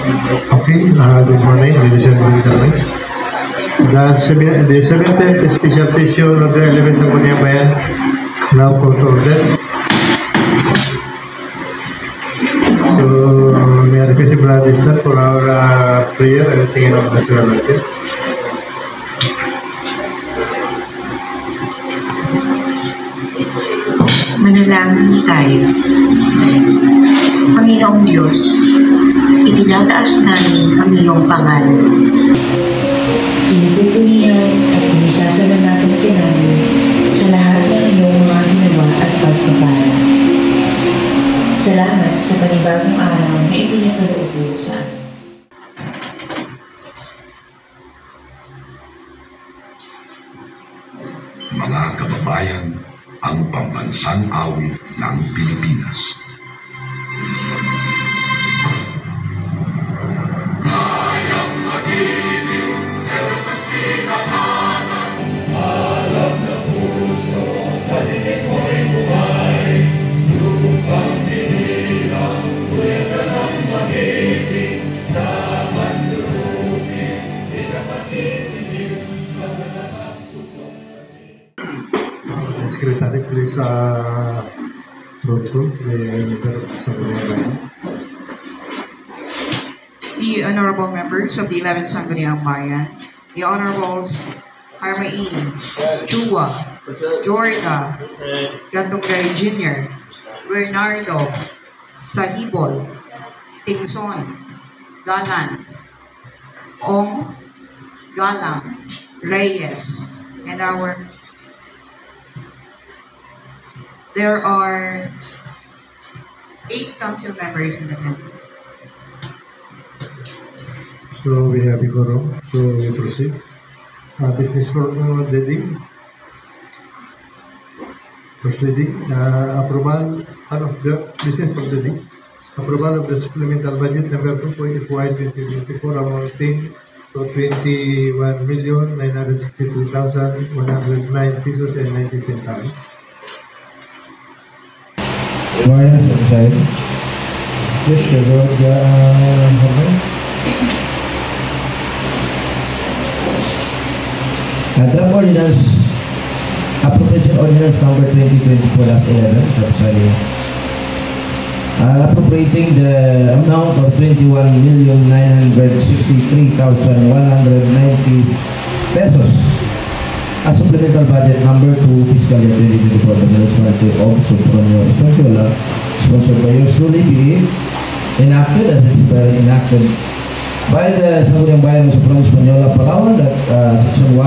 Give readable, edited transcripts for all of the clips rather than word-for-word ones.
Okay, good morning, ladies and gentlemen. The 70th special session of the 11th Sangguniang Bayan now called to order. So, may I request if Brother start for our prayer and singing of national anthem. Manalangin tayo. Panginoong Diyos, itinataas namin ang iyong pangalan. Pinupunihan at inisasalamatan namin sa lahat ng iyong mga ginawa at pagpapala. Salamat sa panibagong araw na ipinagkaloob mo sa amin. Mga kababayan, ang pambansang awit ng Pilipinas. Kayang magiliw, pero sa sinakanan, alam na puso, sa dinig mo'y buhay, lupang binirang, kuya ng magiging, sa manlulupin, di ka pasisinig, sa nalatang tutong sa Secretary, please roll call the Sangguniang Bayan. The honorable members of the 11th Sangguniang Bayan, the honorables Harmain, Chua, Jorda, Gantongray Jr., Bernardo, Sahibol, Tingson, Galan, Ong, Galang, Reyes, and there are 8 council members in attendance. So we have quorum, so we proceed. Business for Dedi. Proceeding. Approval, business for Dedi. Approval of the supplemental budget number 2 for FY 2024 amounting to 21,962,109 pesos and 90 centavos. Bayan sa side. Yes, draft ordinance, appropriation ordinance number 2024-11, appropriating the amount of 21,963,190 pesos as supplemental budget number 2 fiscal year 2024 the municipality of Sopronio Española, sponsored by yours truly, be enacted as enacted by the Sangguniang Bayan of Sopronio Española, Palawan, that section 1,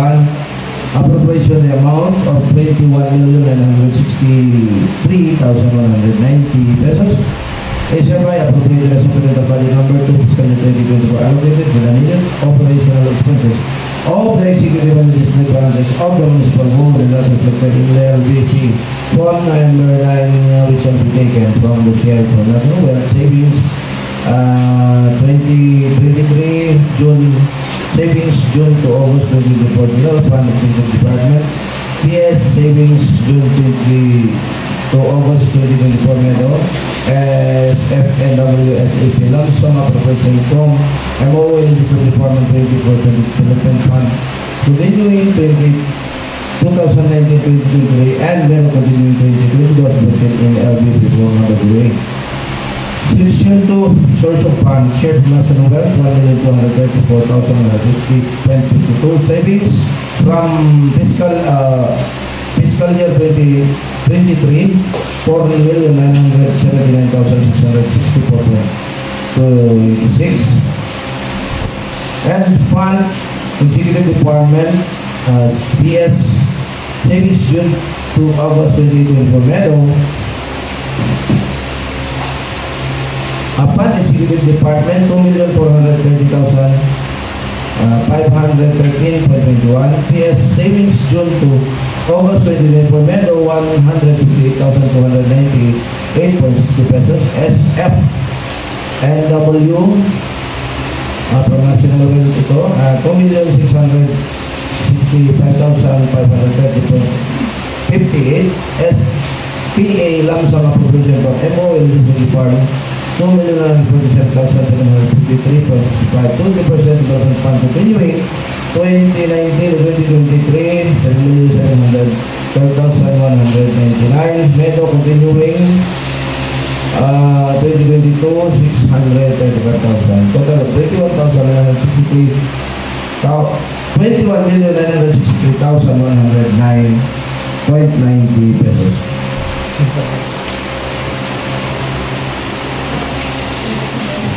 appropriation the amount of 21,963,190 pesos is hereby appropriated as supplemental budget number 2 fiscal year 2024 allocated for the needed operational expenses of the executive and legislative branches of the municipal board, and thus reflected in the LBT from November 9 recently taken from the share for national wealth savings 2023 June savings June to August 2024 General Fund Executive Department PS savings June 23 to August 2024 Medo SFNWSAP lump sum appropriation from MOA District Department 24 Development Fund continuing 2019-2023 and then continuing 2020 was budgeted in LBP 400 Section 2 source of funds shared national wealth 1,234,150.52 savings from fiscal year 2023 4,979,664.26 and fund executive department PS savings June to August 2024 Meadow upon executive department 2,430,513.21 PS savings June to August 2024 Meadow 158,298.60 pesos SF NW from national wealth ito 2,665,530.58 SPA lump sum appropriation from MOL Department 2,147,753.65. 20% development fund continuing 2019-2023, 7,712,199. Medo continuing 2022, 635,000. Total of 21,963,109.90 pesos.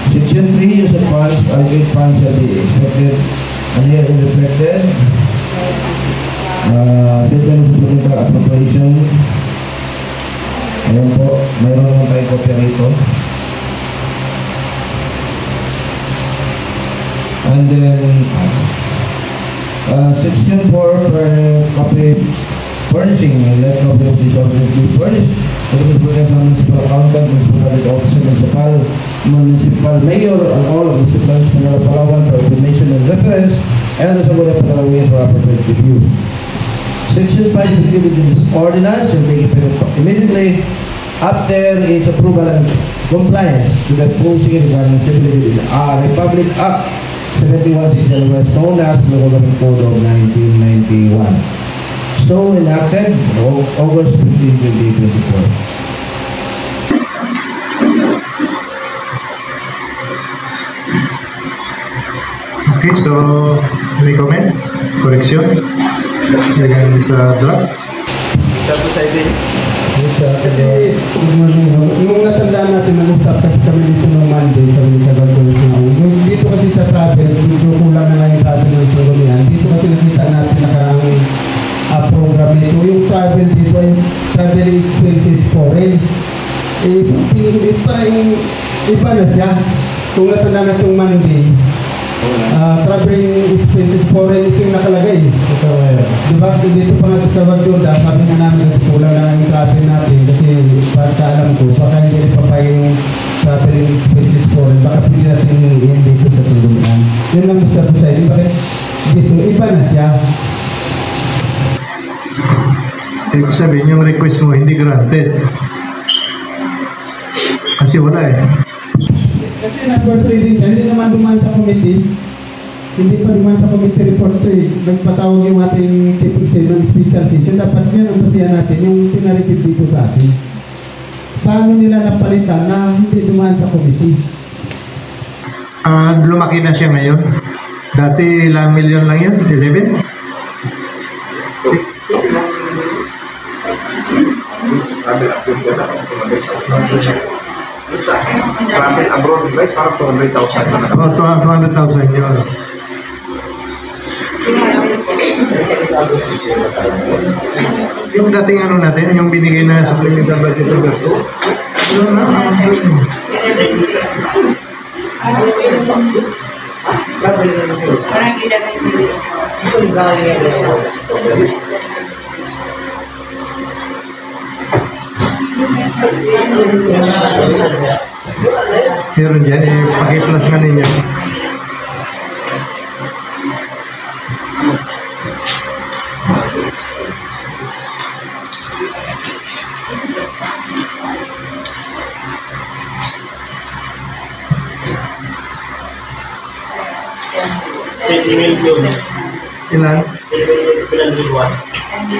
Section 3, use of funds, allocate funds shall be expected and here reflected. Statement of supplemental appropriation. Ayan po, mayroon naman tayong kopya rito. And then, Section 4 for copy furnishing, let copy of this ordinance be furnished to the municipal accountant, municipal audit officer, municipal mayor, and all of the municipalities of Palawan for information and reference, and the Sangguniang Palawan for appropriate review. Section 5 of this ordinance shall take effect immediately after its approval and compliance with the posting regarding civility in Republic Act 7160 West, known as the Government Code of 1991. So enacted August 15, 2024. Okay, so may comment? Correction? Regarding sa draft? Tapos sa idea. Kasi yung natandaan natin, nag-usap kasi kami dito ng Monday, kami ni Kagagol. Dito kasi sa travel, medyo kulang na lang yung travel ng Sangguniang. Dito kasi nakita natin nakarang program ito. Yung travel dito ay travel expenses foreign. Parang iba na siya. Kung natandaan natin yung Monday, traveling expenses foreign, ito yung nakalagay. Diba? Dito pa nga sa Kawarjoda, sabi nga namin kasi kulang na yung travel natin kasi pagkaalam ko, baka hindi pa pa yung traveling expenses foreign, baka pili natin yung dito sa Sangguniang. Yun lang Mr. Busay, bakit dito, iba na siya. Ibig sabihin, yung request mo hindi granted. Kasi wala eh. Kasi na-first reading siya, hindi naman dumaan sa committee. Hindi pa dumaan sa committee report to eh. Nagpatawag yung ating chief executive ng special session. Dapat yun ang basihan natin, yung pinareceive dito sa atin. Paano nila napalitan na hindi dumaan sa committee? Lumaki na siya ngayon. Dati ilang milyon lang yun? 11? Travel abroad, guys, parang 200,000 na. Oh, 200,000 yun. Yung dating ano natin, yung binigay na supplemental budget of gasto, yun na, meron dyan, paki-plus nga ninyo. Ilan?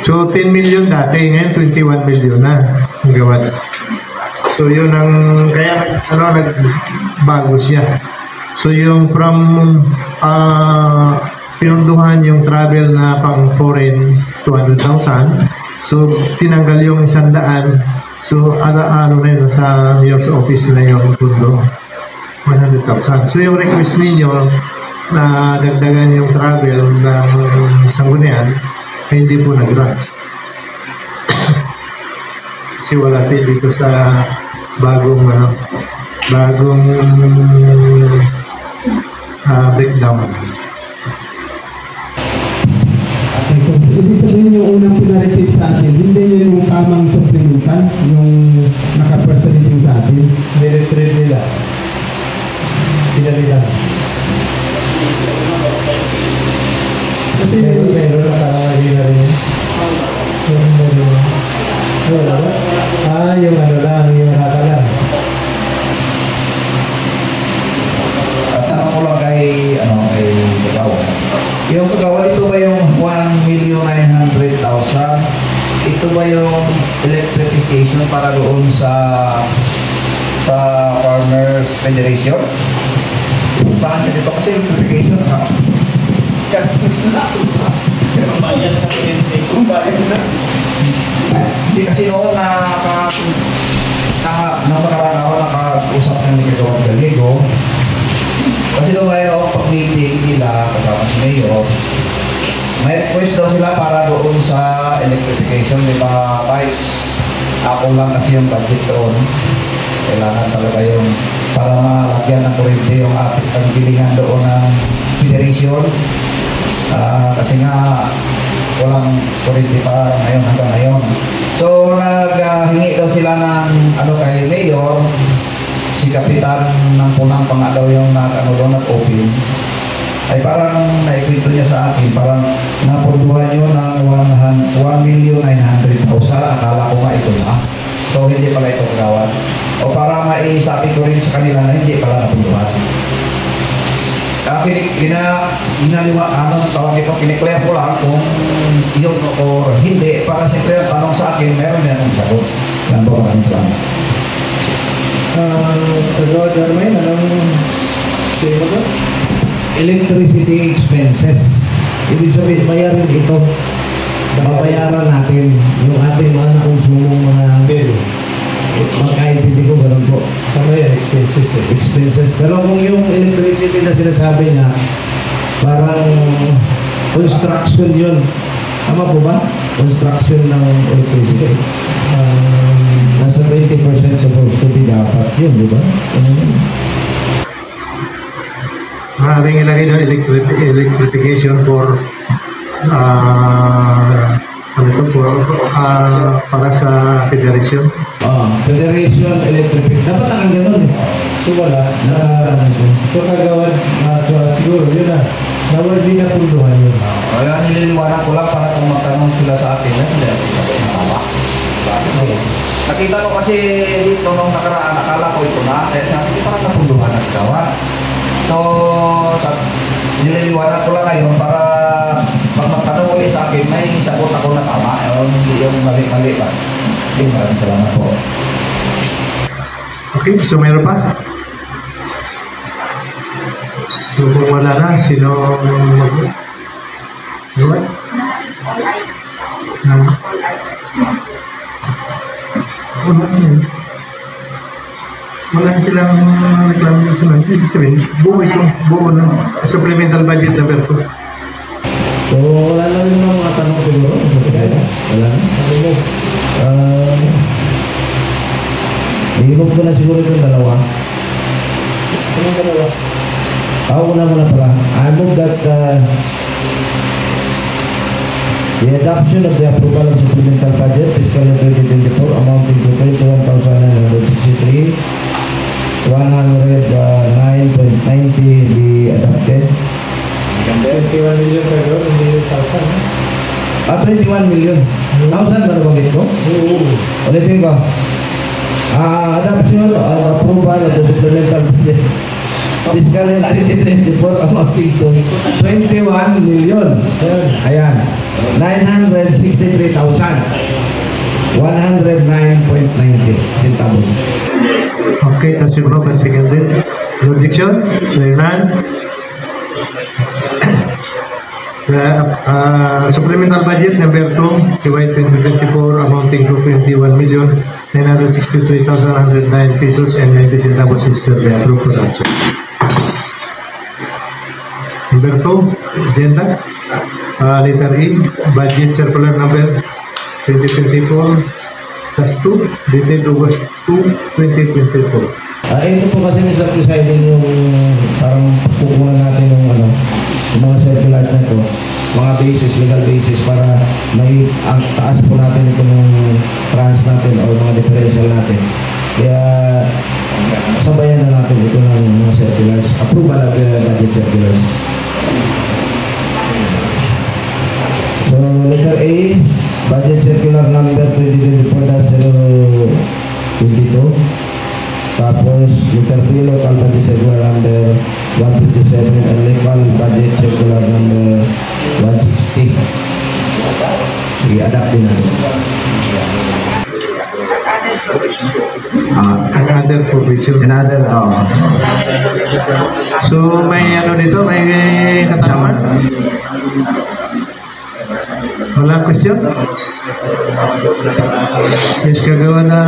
So 10 million dati, ngayon 21 million na ang gawad. So yun ang kaya nagbago siya. So yung from pinunduhan yung travel na pang foreign 200,000. So tinanggal yung 100. So ano na yun sa mayor's office na yung pundo 100,000. So yung request ninyo na dagdagan yung travel ng Sangguniang hindi po nag-grant. Kasi wala din dito sa bagong breakdown. Okay, kung ibig sabihin yung unang pinareceive sa atin, hindi yun yung tamang supplemental, yung naka-first reading sa atin. Niretrade nila. Pinalila. Kasi Meron nakalagay na rin. yung ano lang, yung nakala. ito ba yung electrification para doon sa Farmers Federation? Saan dito kasi electrification ha? Gastos na. Bayan sa kliyente. Kung bayan na. Hindi kasi noon napakaraan ako nakausap ng Gregor Gallego. Kasi doon ngayon pag-meeting nila kasama si Mayor, may request daw sila para doon sa electrification, di ba, Vice? Ako lang kasi yung budget doon. Kailangan talaga yung para malagyan ng kuryente yung ating pagbilingan doon ng federation. Kasi nga walang kuryente pa ngayon hanggang ngayon. So naghingi daw sila ng kay Mayor, si Kapitan ng Punang pa nga daw yung doon nag-open. Ay parang naikwento niya sa akin, parang napunduhan nyo ng 1,900,000. Akala ko nga ito na. So hindi pala ito kagawan. O para maisabi ko rin sa kanila na hindi pala napunduhan. Tawag ito, kiniklear ko lang kung yun o hindi. Para siyempre ang tanong sa akin, meron yan ang sagot. Yan po, maraming salamat. Lord Darmain, anong say mo ba? Electricity expenses. Ibig sabihin, bayarin ito. Babayaran natin yung ating mga nakonsumong mga Bill. magkaintindi ko, ganun po. Tama yan, expenses eh. Expenses. Pero kung yung electricity na sinasabi niya, parang construction yun. Tama po ba? Construction ng electricity. Nasa 20% supposed to be dapat yun, di ba? Maraming ilagay doon electrification for para sa federation. Federation Electric. Dapat ang ganun. So wala. So kagawad, siguro yun na. Nawal din na punduhan yun. Kaya nililiwanag ko lang para kung magtanong sila sa akin, hindi ako sabi na tama. Nakita ko kasi dito nung nakaraan, akala ko ito na, kaya sabi ko parang napunduhan at gawa. So, nililiwanag ko lang ngayon para pag magtanong ulit sa akin, may sagot ako na tama, hindi yung mali-mali pa. Okay, maraming salamat po. Okay, so meron pa? So kung wala na, sino what? Wala silang reklamo sa mga. Ibig sabihin, buo ito, buo na. Supplemental budget number 2. So, wala na rin mga tanong siguro. Wala na. Ihimog ko na siguro yung dalawa. Anong dalawa? Una muna pala. I move that the adoption of the approval of supplemental budget fiscal year 2024 amounting to 21,963 109.90 be adopted. 21 million kagawad, hindi 1,000. 21 million. 1,000 ba nabagit ko? Ulitin ko. Adoption or approval of the supplemental budget fiscal year 2024 amounting to 21 million. Ayan. 963,109.90 centavos. Okay, tas yung mga seconded. No objection? None? Supplemental budget number 2, CY 2024 amounting to 21,963,109 pesos and 90 centavos is to be approved for action. Number 2, agenda. Letter E, budget circular number 2024 plus 2, dated August 2, 2024. Ito po kasi Mr. Presiding yung parang pukunan natin yung yung mga circulars na ito, mga basis, legal basis para may ang taas po natin ito ng trans natin o mga differential natin. Kaya sabayan na natin ito ng mga circulars, approval of the budget circulars. So letter A, budget circular number 2024-022. Tapos letter B, local budget circular number 157 and local budget circular number 160. i-adapt din natin. Another provision. Another, So may ano dito, may katanungan? Walang question? Yes, kagawa na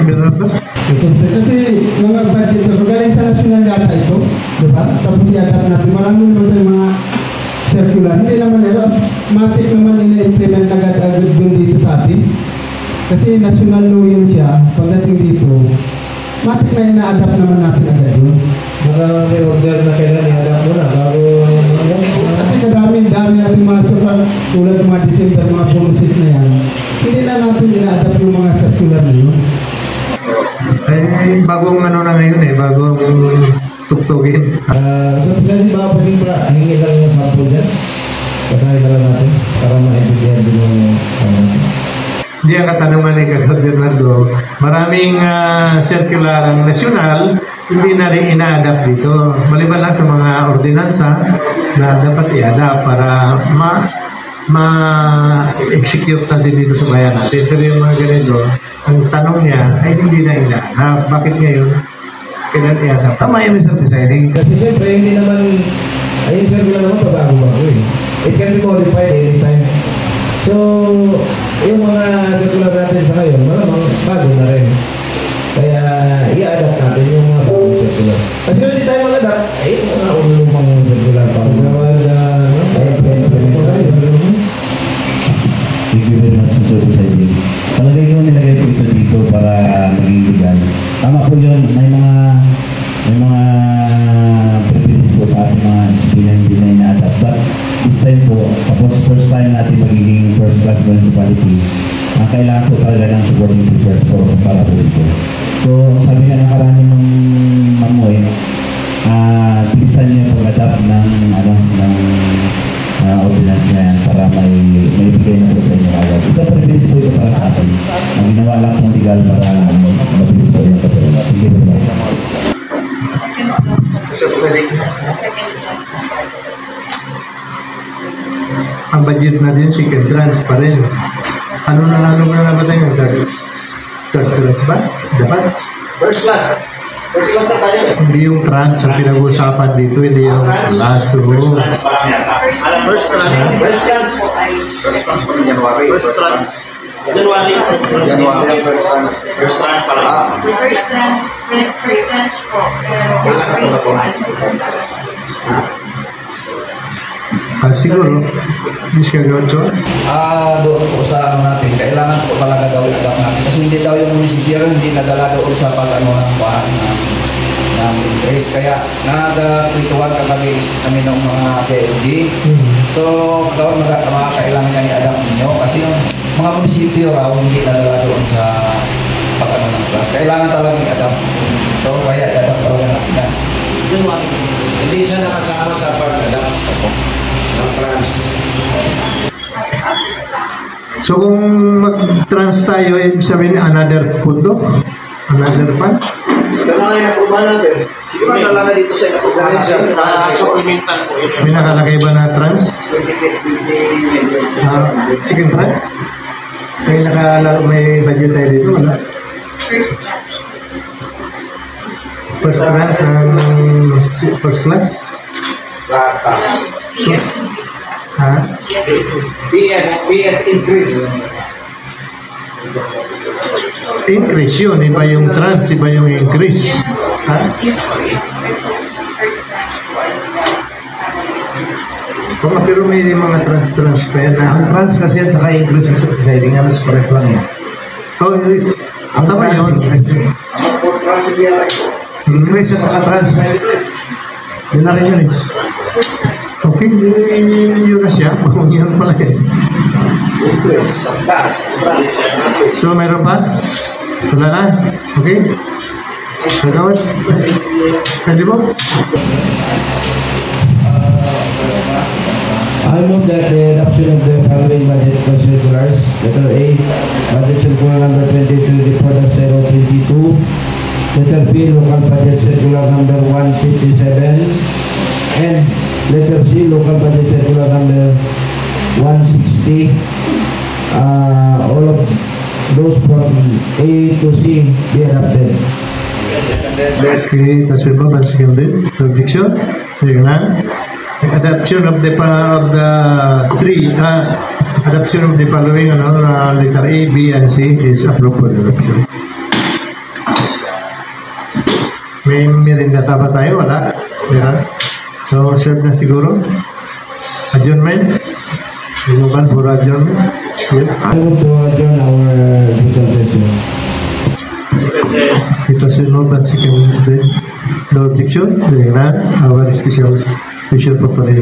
meron ba? Kasi mga budget sa magaling sa national data ito, di ba? Tapos i-adapt natin. Marami naman tayong mga circular. Hindi naman matik naman ina-implement agad-agad dun dito sa atin. Kasi national law yun siya, pagdating dito, matik na ina-adapt naman natin agad yun. Baka may order na kailan i-adapt mo na bago Kasi dami natin mga super, tulad ng mga December, mga bonuses na yan. Hindi na natin ina-adapt yung mga circular na yun. Eh, bagong ano na ngayon bagong tuktugin. So, kasi ba pwedeng ba hingi lang ng sample dyan? Kasahin na lang natin para ma-ibigyan din yung natin. Hindi ang katanungan ni Carlos Bernardo. Maraming circular ang nasyonal, hindi na rin ina-adapt dito. Maliban lang sa mga ordinansa na dapat i-adapt para ma-execute natin dito sa bayan natin. Pero yung mga ganito, ang tanong niya ay hindi na ina-adapt. Bakit ngayon? Kailan i-adapt? Tama yung Mr. Presiding. Kasi siyempre, hindi naman, ay yung circular naman pabago-bago eh. It can be modified anytime. So, yung mga circular natin sa ngayon, malamang bago na rin. Kaya, i-adapt natin yung mga bagong circular. Kasi hindi tayo mag-adapt, ay mga ulumang circular pa. Thank you very much, Mr. Presiding. Talagang yung nilagay ko ito dito para maging legal. Tama po yun, may mga privilege po sa ating mga disipline hindi na ina-adapt. But this time po, tapos first time natin magiging first class municipality, kailangan po talaga ng supporting papers para po dito. So, sabi nga nakarami ng Mamoy, bilisan niya pag-adapt ng ordinance na yan para may bigay na po sa inyo agad. Ito privilege po ito para sa atin. Ang ginawa lang pong legal para mabilis po yung kapatid. Sige po ba? Ang budget natin, second tranche pa rin. Ano na ba tayo? Third tranche ba? Dapat? First class. First class na tayo eh. Hindi yung tranche ang pinag-uusapan dito, hindi yung last row. First class. First class. January. First class. January. January. First class para. First tranche po. Siguro, Miss Kagotso, Doon po sa ano natin, kailangan po talaga daw i-adapt natin. Kasi hindi daw yung munisipyo hindi nadala doon sa pag-ano ng race. Kaya nag-kwituhan kami ng mga DLG. So, daw mga kailangan yan i-adapt ninyo. Kasi yung mga munisipyo raw hindi nadala doon sa pag-ano ng class. Kailangan talaga i-adapt. So, kaya i-adapt talaga natin yan. Hindi siya nakasama sa pag-adapt ng trans. so kung mag-trans tayo, ibig sabihin another pundo? Another fund? Ito mga yung nakubahan natin. Siguro talaga dito sa nakubahan natin. Supplemental po yun. May nakalagay ba na trans? Second trans? May budget tayo dito, wala? First trans ng first class? Ha? PS increase. Increase yun, iba yung trans, iba yung increase. Ha? Pero may mga trans pa yan. Ang trans kasi at saka increase sa presiding, ano sa pares lang yan. Ang tama yun. Increase at saka trans. Yun na rin yun eh. Okay, yun na siya. Yun pala eh. So, mayroon pa? Wala na? Okay? Nagawad? Pwede mo? I move that the adoption of the following budget circulars, letter A, budget circular number 22, report of 022, letter B, local budget circular number 157, and letter C, local budget circular number 160, all of those from A to C be adopted. Okay, tas moved and seconded. Objection? Hearing none. Adoption of the adoption of the following letter A, B, and C is approved for adoption. May merindata ba tayo? Wala? Yeah. So, serve na siguro. Adjournment? Inuman for adjournment? Yes. I want to adjourn our special session. It has been moved and seconded. No objection? Hearing none. Our special purpose by